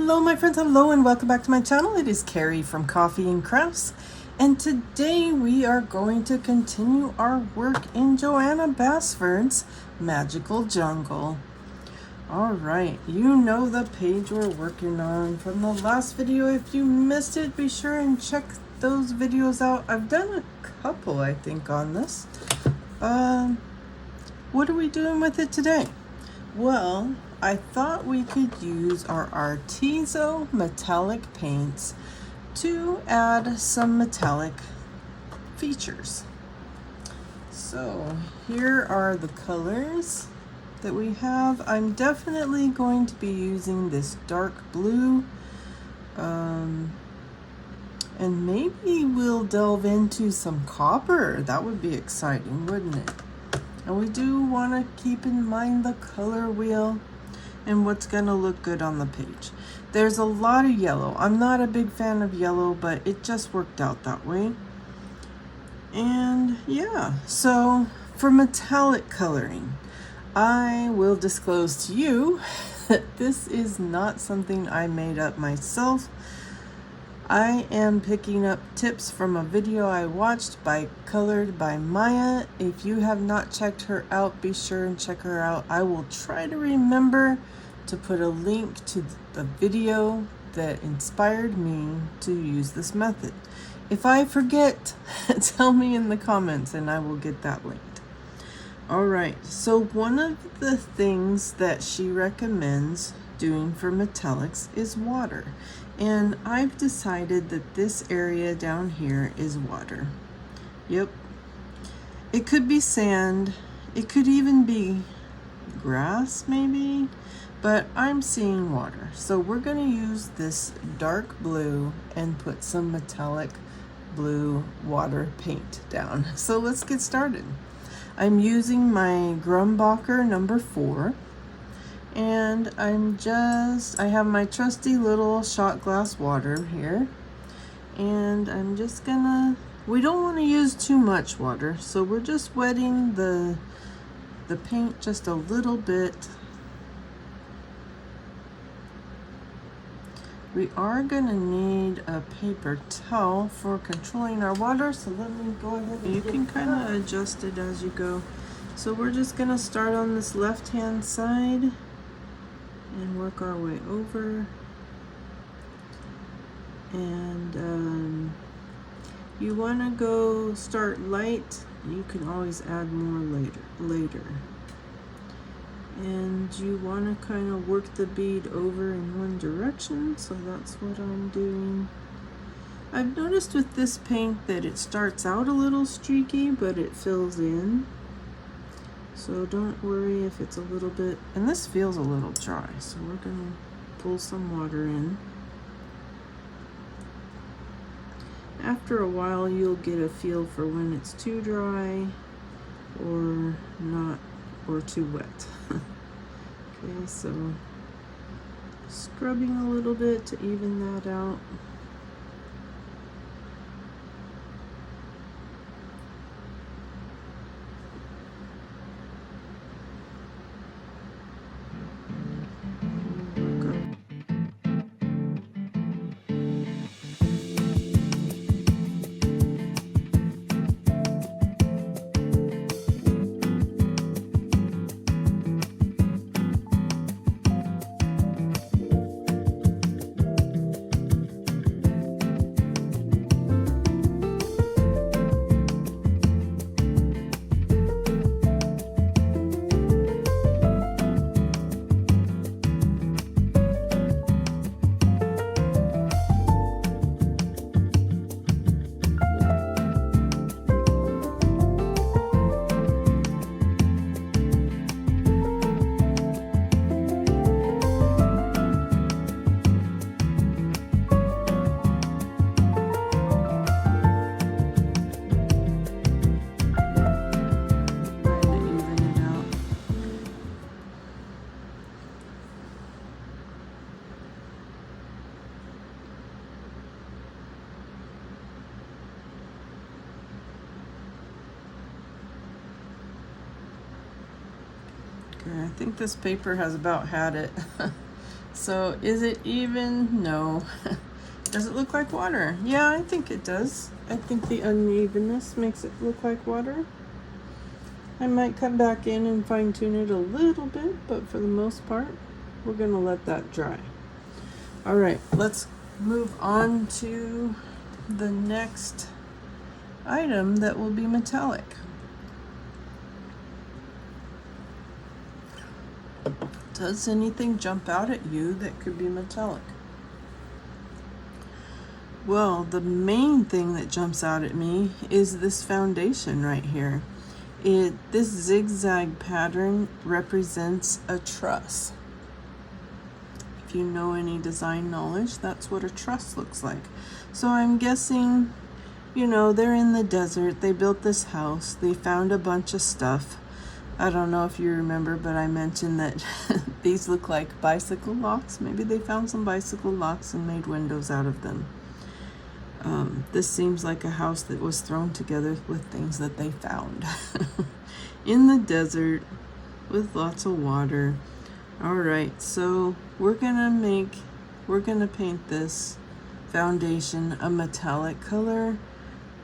Hello my friends, hello and welcome back to my channel. It is Carrie from Coffee and Crafts, and today we are going to continue our work in Joanna Basford's Magical Jungle. Alright, you know the page we're working on from the last video. If you missed it, be sure and check those videos out. I've done a couple, I think, on this. What are we doing with it today? Well, I thought we could use our Artiso metallic paints to add some metallic features. So here are the colors that we have. I'm definitely going to be using this dark blue, and maybe we'll delve into some copper. That would be exciting, wouldn't it? And we do want to keep in mind the color wheel and what's going to look good on the page. There's a lot of yellow. I'm not a big fan of yellow, but it just worked out that way. And yeah, so for metallic coloring, I will disclose to you that this is not something I made up myself. I am picking up tips from a video I watched by Colored by Maya. If you have not checked her out, be sure and check her out. I will try to remember to put a link to the video that inspired me to use this method. If I forget, tell me in the comments and I will get that linked. Alright, so one of the things that she recommends doing for metallics is water. And I've decided that this area down here is water. Yep. It could be sand. It could even be grass maybe. But I'm seeing water. So we're going to use this dark blue and put some metallic blue water paint down. So let's get started. I'm using my Grumbacher number 4. And I have my trusty little shot glass water here. And I'm just gonna, we don't want to use too much water, so we're just wetting the paint just a little bit. We are gonna need a paper towel for controlling our water, so let me go ahead and you can kind of adjust it as you go. So we're just gonna start on this left hand side and work our way over. And you want to go start light. You can always add more later. And you want to kind of work the bead over in one direction, so that's what I'm doing. I've noticed with this paint that it starts out a little streaky, but it fills in. So don't worry if it's a little bit, and this feels a little dry, so we're going to pull some water in. After a while, you'll get a feel for when it's too dry or not, or too wet. Okay, so scrubbing a little bit to even that out. Okay, I think this paper has about had it. So is it even? No. Does it look like water? Yeah, I think it does. I think the unevenness makes it look like water. I might come back in and fine tune it a little bit, but for the most part, we're gonna let that dry. All right, let's move on to the next item that will be metallic. Does anything jump out at you that could be metallic? Well, the main thing that jumps out at me is this foundation right here. This zigzag pattern represents a truss. If you know any design knowledge, that's what a truss looks like. So I'm guessing, you know, they're in the desert, they built this house, they found a bunch of stuff. I don't know if you remember, but I mentioned that these look like bicycle locks. Maybe they found some bicycle locks and made windows out of them. This seems like a house that was thrown together with things that they found in the desert with lots of water. All right, so we're gonna paint this foundation a metallic color.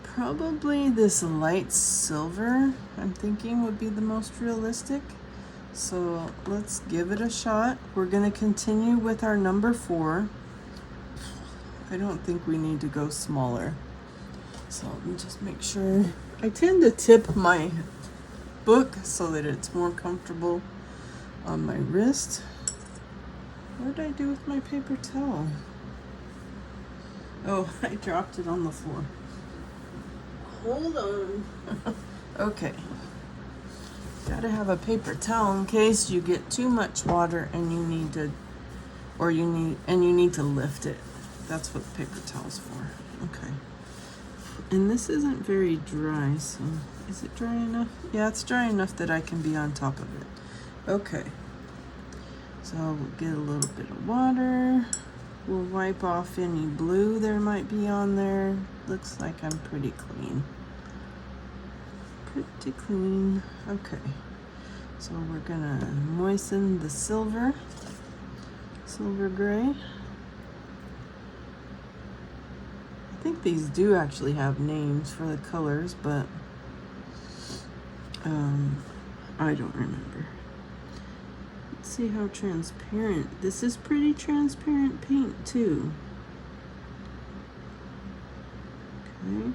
Probably this light silver, I'm thinking, would be the most realistic. So let's give it a shot. We're gonna continue with our number 4. I don't think we need to go smaller. So let me just make sure. I tend to tip my book so that it's more comfortable on my wrist. What did I do with my paper towel? Oh, I dropped it on the floor. Hold on. Okay. Gotta have a paper towel in case you get too much water and you need to lift it. That's what the paper towel's for. Okay. And this isn't very dry, so is it dry enough? Yeah, it's dry enough that I can be on top of it. Okay. So we'll get a little bit of water. We'll wipe off any blue there might be on there. Looks like I'm pretty clean. Pretty clean. Okay. So we're gonna moisten the silver gray. I think these do actually have names for the colors, but I don't remember. Let's see how transparent. This is pretty transparent paint too. Okay.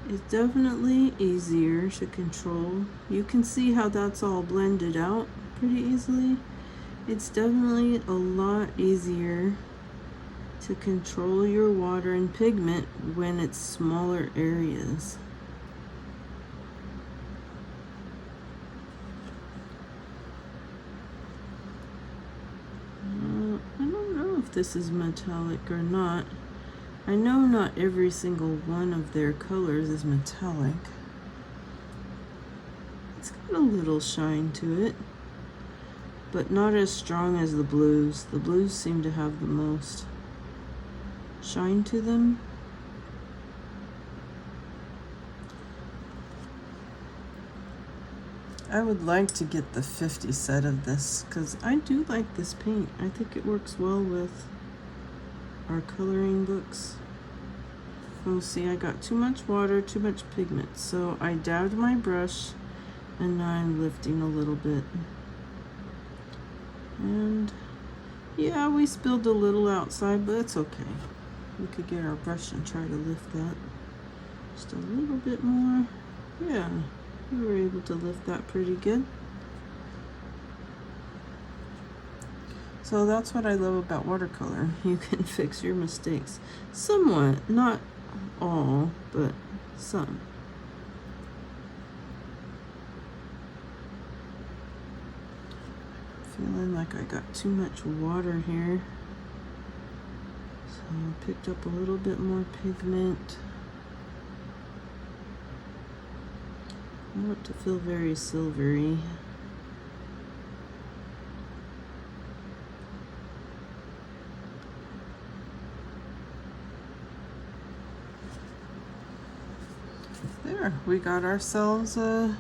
It's definitely easier to control. You can see how that's all blended out pretty easily. It's definitely a lot easier to control your water and pigment when it's smaller areas. I don't know if this is metallic or not. I know not every single one of their colors is metallic. It's got a little shine to it, but not as strong as the blues. The blues seem to have the most shine to them. I would like to get the 50 set of this because I do like this paint. I think it works well with our coloring books. Oh, see, I got too much water, too much pigment. So I dabbed my brush and now I'm lifting a little bit. And yeah, we spilled a little outside, but it's okay. We could get our brush and try to lift that just a little bit more. Yeah, we were able to lift that pretty good. So that's what I love about watercolor. You can fix your mistakes. Somewhat, not all, but some. Feeling like I got too much water here. So I picked up a little bit more pigment. I want it to feel very silvery. There, we got ourselves a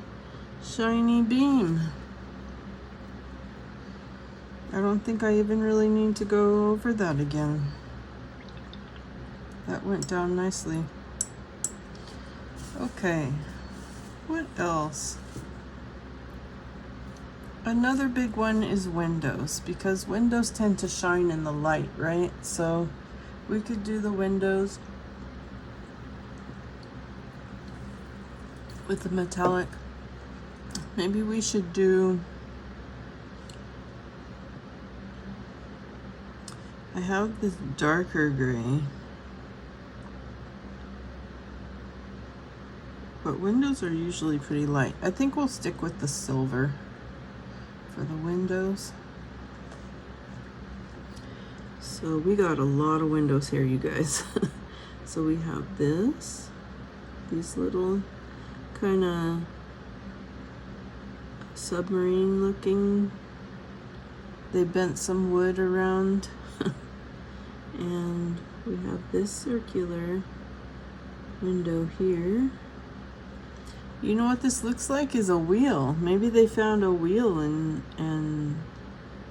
shiny beam. I don't think I even really need to go over that again. That went down nicely. Okay, what else? Another big one is windows, because windows tend to shine in the light, right? So we could do the windows with the metallic. Maybe we should do, I have this darker gray, but windows are usually pretty light. I think we'll stick with the silver for the windows. So we got a lot of windows here, you guys. So we have this, these little kind of submarine looking. They bent some wood around. And we have this circular window here. You know what this looks like is a wheel. Maybe they found a wheel and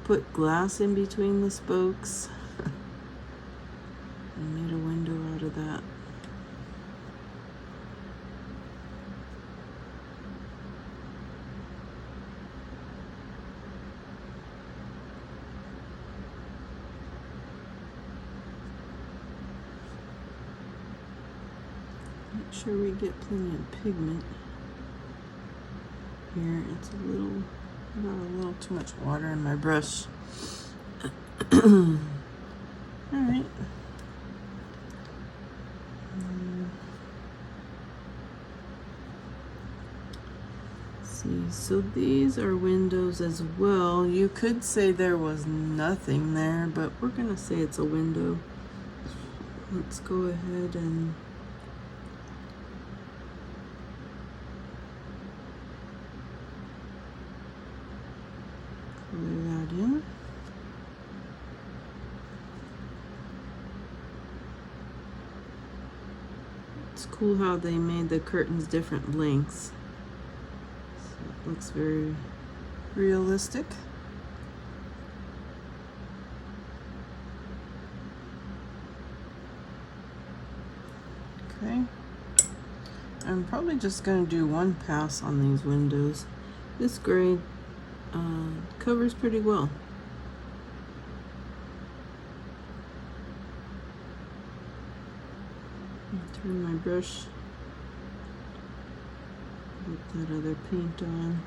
put glass in between the spokes and made a window out of that. Make sure we get plenty of pigment. Here, it's a little, I got a little too much water in my brush. All right. See, so these are windows as well. You could say there was nothing there, but we're gonna say it's a window. Let's go ahead and color that in. It's cool how they made the curtains different lengths. So it looks very realistic. Okay. I'm probably just going to do one pass on these windows. This gray covers pretty well. Turn my brush, put that other paint on.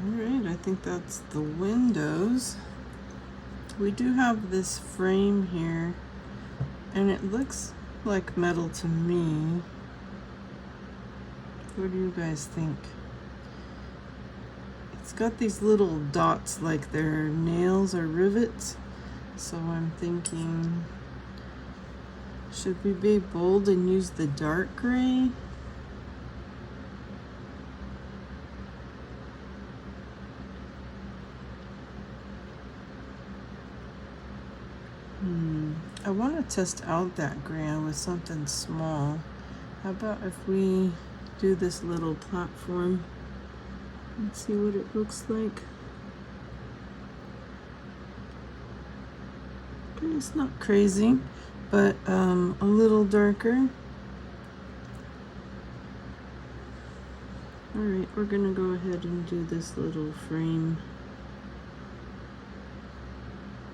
Alright, I think that's the windows. We do have this frame here, and it looks like metal to me. What do you guys think? It's got these little dots like they're nails or rivets. So I'm thinking, should we be bold and use the dark gray? I want to test out that gray with something small. How about if we do this little platform? Let's see what it looks like. Okay, it's not crazy, but a little darker. All right, we're gonna go ahead and do this little frame.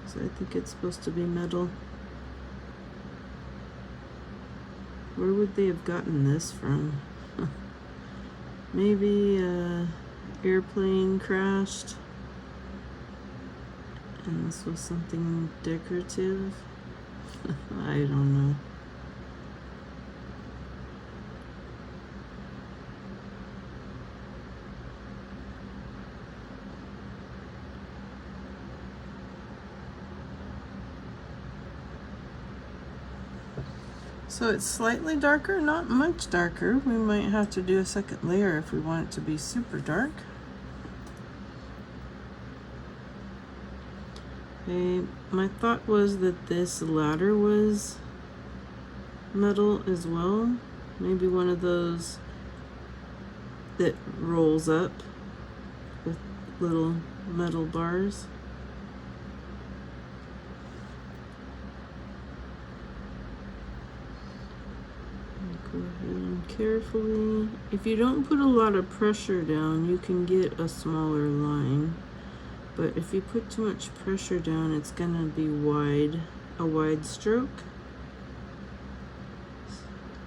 So I think it's supposed to be metal. Where would they have gotten this from? Maybe airplane crashed and this was something decorative. I don't know. So it's slightly darker, not much darker. We might have to do a second layer if we want it to be super dark. Okay, my thought was that this ladder was metal as well. Maybe one of those that rolls up with little metal bars. Go ahead and carefully, if you don't put a lot of pressure down, you can get a smaller line. But if you put too much pressure down, it's gonna be wide, a wide stroke.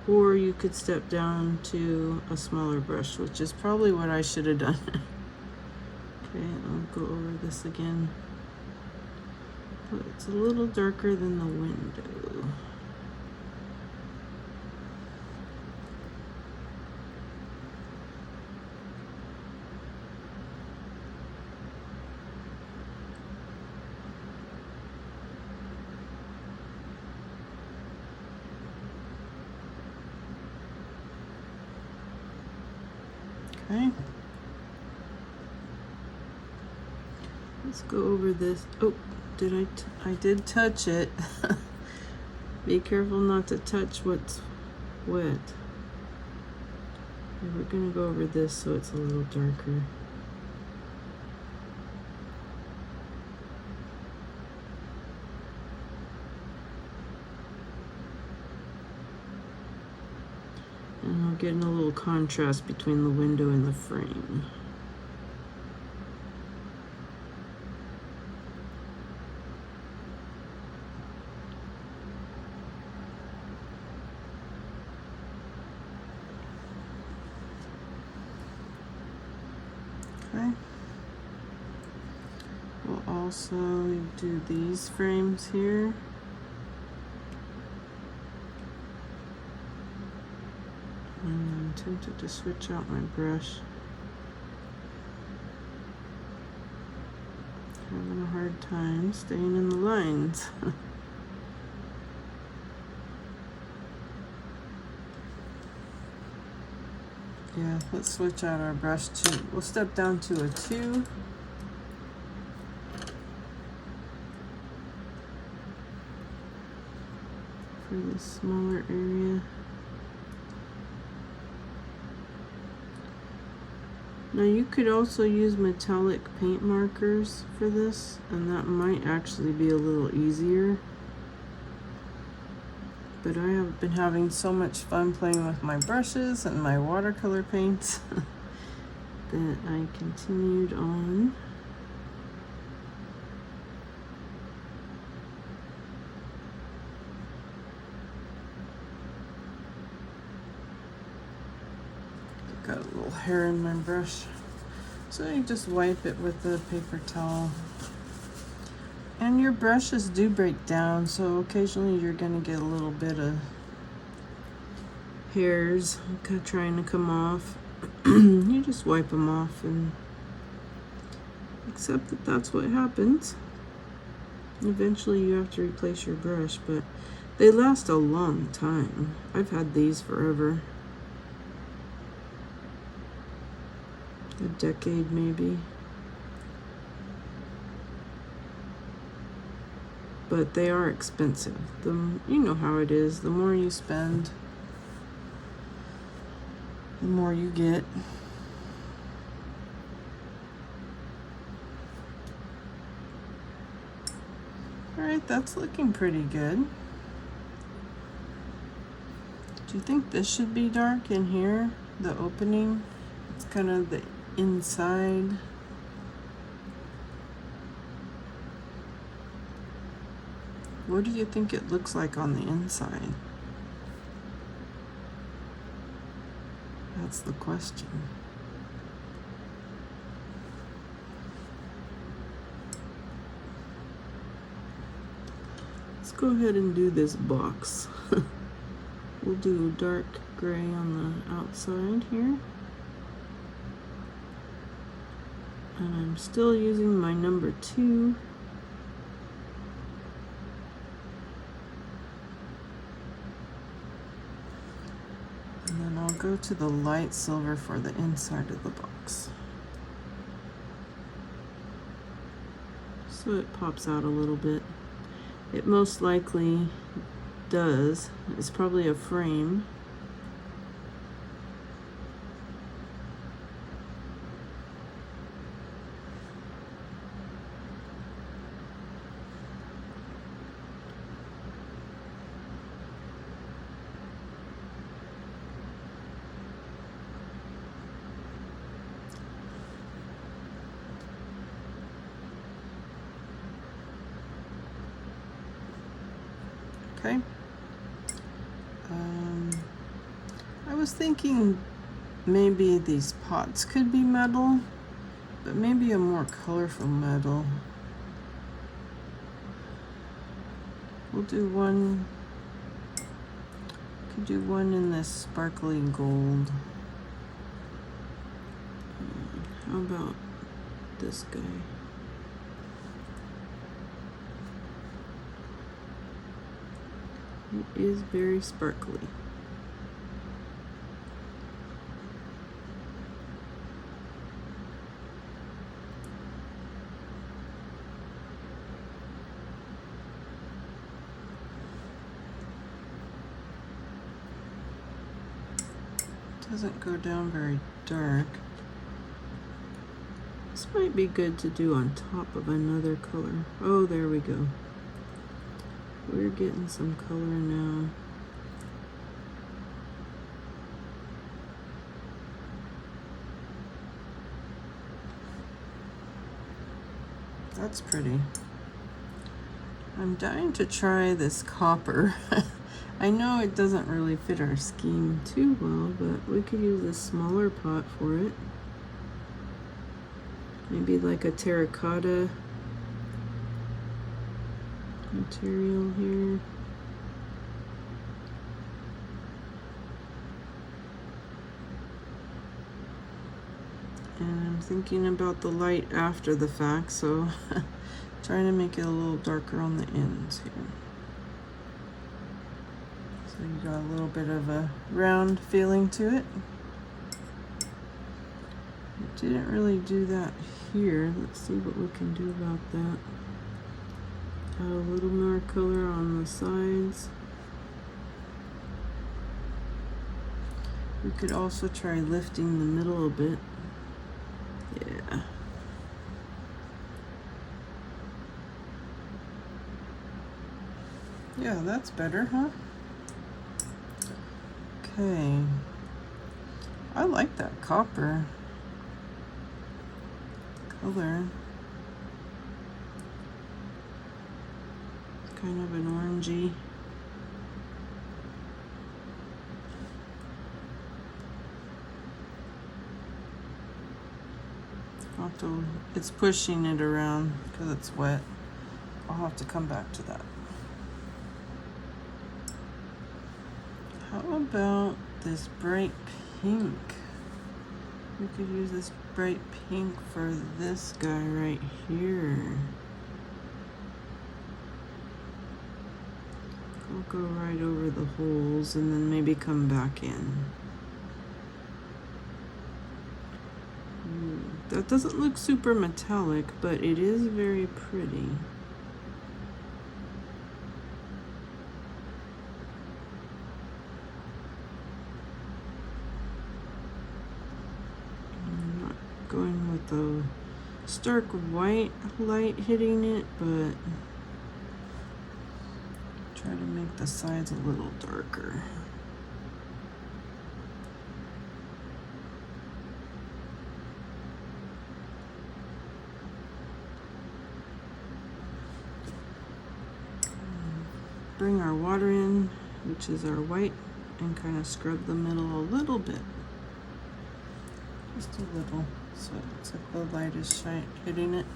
Or you could step down to a smaller brush, which is probably what I should have done. Okay, I'll go over this again. But it's a little darker than the window. Okay. Let's go over this. Oh, I did touch it. Be careful not to touch what's wet. Okay, we're gonna go over this so it's a little darker. And we're getting a little contrast between the window and the frame. Okay. We'll also do these frames here. And I'm tempted to switch out my brush. Having a hard time staying in the lines. Yeah, let's switch out our brush to, we'll step down to a 2. For this smaller area. Now you could also use metallic paint markers for this, and that might actually be a little easier. But I have been having so much fun playing with my brushes and my watercolor paints that I continued on. Got a little hair in my brush, so you just wipe it with the paper towel. And your brushes do break down, so occasionally you're gonna get a little bit of hairs trying to come off. You just wipe them off and accept that that's what happens. Eventually you have to replace your brush, but they last a long time. I've had these forever. A decade maybe. But they are expensive. You know how it is. The more you spend, the more you get. All right, that's looking pretty good. Do you think this should be dark in here? The opening? It's kind of the inside. What do you think it looks like on the inside? That's the question. Let's go ahead and do this box. We'll do dark gray on the outside here. And I'm still using my number 2. And then I'll go to the light silver for the inside of the box. So it pops out a little bit. It most likely does. It's probably a frame. Okay. I was thinking maybe these pots could be metal, but maybe a more colorful metal. We'll do one, could do one in this sparkly gold. How about this guy? It is very sparkly. Doesn't go down very dark. This might be good to do on top of another color. Oh, there we go. We're getting some color now. That's pretty. I'm dying to try this copper. I know it doesn't really fit our scheme too well, but we could use a smaller pot for it. Maybe like a terracotta material here. And I'm thinking about the light after the fact, so trying to make it a little darker on the ends here. So you got a little bit of a round feeling to it. I didn't really do that here. Let's see what we can do about that. Add a little more color on the sides. We could also try lifting the middle a bit. Yeah. Yeah, that's better, huh? Okay. I like that copper color. It's kind of an orangey. It's pushing it around because it's wet. I'll have to come back to that. How about this bright pink? We could use this bright pink for this guy right here. I'll go right over the holes and then maybe come back in. That doesn't look super metallic, but it is very pretty. I'm not going with the stark white light hitting it, but try to make the sides a little darker. Bring our water in, which is our white, and kind of scrub the middle a little bit. Just a little, so it looks like the light is hitting it.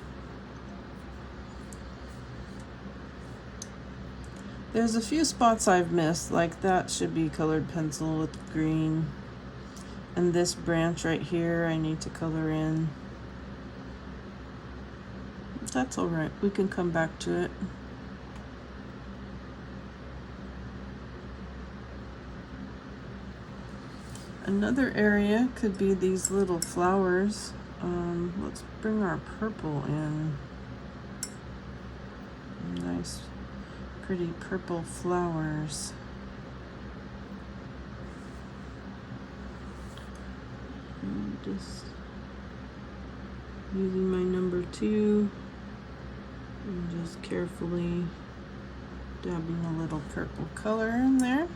There's a few spots I've missed, like that should be colored pencil with green. And this branch right here I need to color in. That's all right, we can come back to it. Another area could be these little flowers. Let's bring our purple in. Nice, pretty purple flowers. And just using my number 2 and just carefully dabbing a little purple color in there.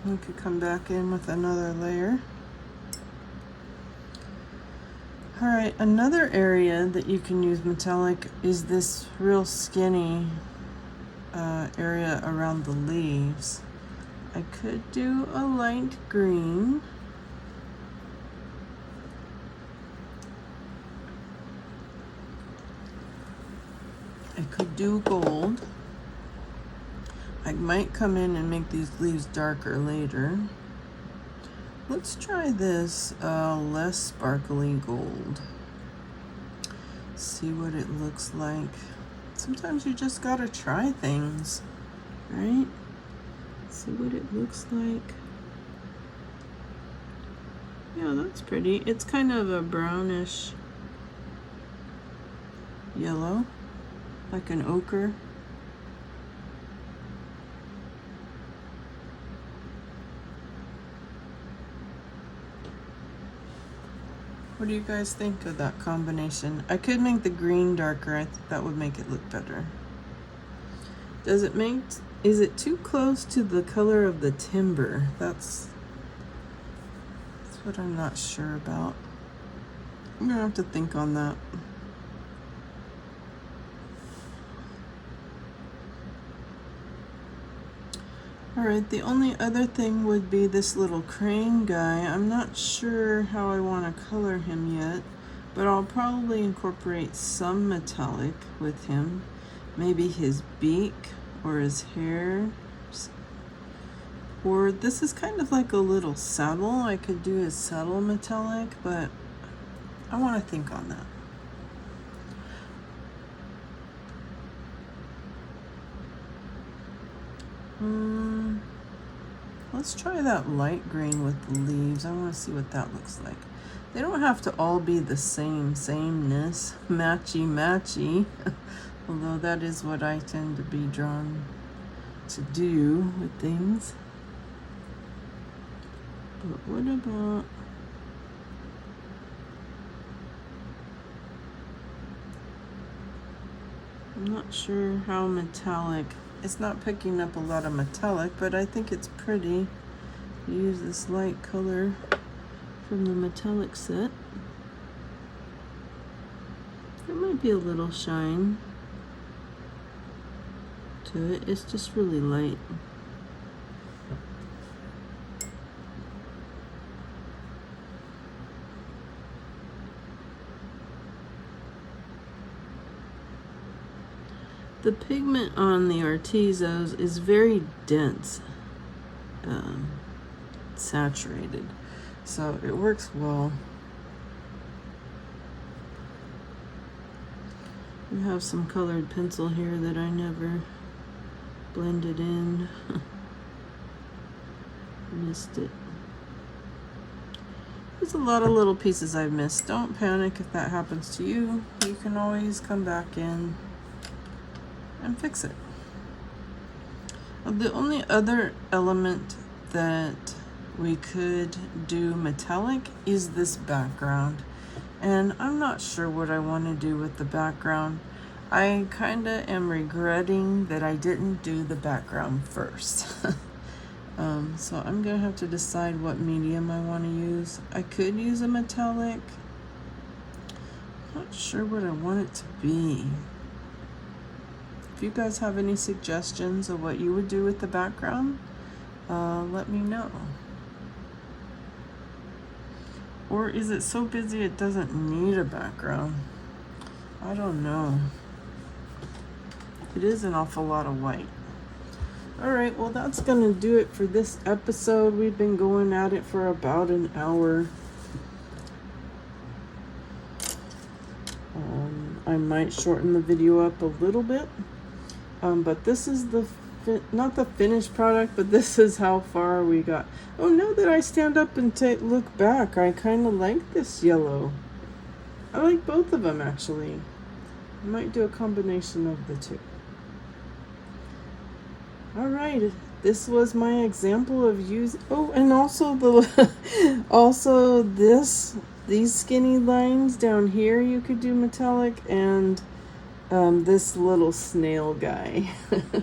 You could come back in with another layer. All right, another area that you can use metallic is this real skinny area around the leaves. I could do a light green. I could do gold. I might come in and make these leaves darker later. Let's try this less sparkly gold. See what it looks like. Sometimes you just gotta try things, right? See what it looks like. Yeah, that's pretty. It's kind of a brownish yellow, like an ochre. What do you guys think of that combination? I could make the green darker. I think that would make it look better. Is it too close to the color of the timber? That's what I'm not sure about. I'm gonna have to think on that. Alright, the only other thing would be this little crane guy. I'm not sure how I want to color him yet, but I'll probably incorporate some metallic with him. Maybe his beak or his hair. Or this is kind of like a little saddle. I could do his saddle metallic, but I want to think on that. Let's try that light green with the leaves. I want to see what that looks like. They don't have to all be the sameness, matchy. Although that is what I tend to be drawn to do with things. But what about... I'm not sure how metallic. It's not picking up a lot of metallic, but I think it's pretty. Use this light color from the metallic set. There might be a little shine to it. It's just really light. The pigment on the Artisos is very dense, saturated, so it works well. We have some colored pencil here that I never blended in. Missed it. There's a lot of little pieces I've missed. Don't panic if that happens to you. You can always come back in and fix it. The only other element that we could do metallic is this background, and I'm not sure what I want to do with the background. I kind of am regretting that I didn't do the background first. So I'm gonna have to decide what medium I want to use. I could use a metallic. Not sure what I want it to be. If you guys have any suggestions of what you would do with the background, let me know. Or is it so busy it doesn't need a background? I don't know. It is an awful lot of white. Alright, well that's gonna do it for this episode. We've been going at it for about an hour. I might shorten the video up a little bit. But this is not the finished product, but this is how far we got. Oh, now that I stand up and look back, I kind of like this yellow. I like both of them, actually. I might do a combination of the two. All right, this was my example of oh, and also these skinny lines down here you could do metallic, and this little snail guy.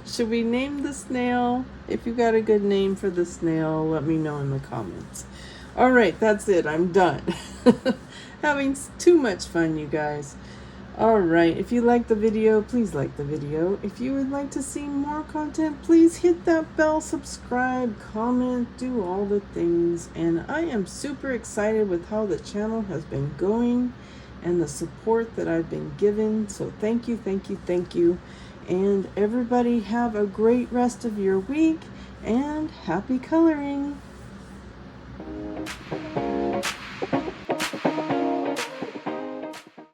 Should we name the snail? If you got a good name for the snail, let me know in the comments. All right, that's it. I'm done. Having too much fun, you guys. All right, if you like the video, please like the video. If you would like to see more content, please hit that bell, subscribe, comment, do all the things. And I am super excited with how the channel has been going and the support that I've been given. So thank you, thank you, thank you. And everybody have a great rest of your week and happy coloring.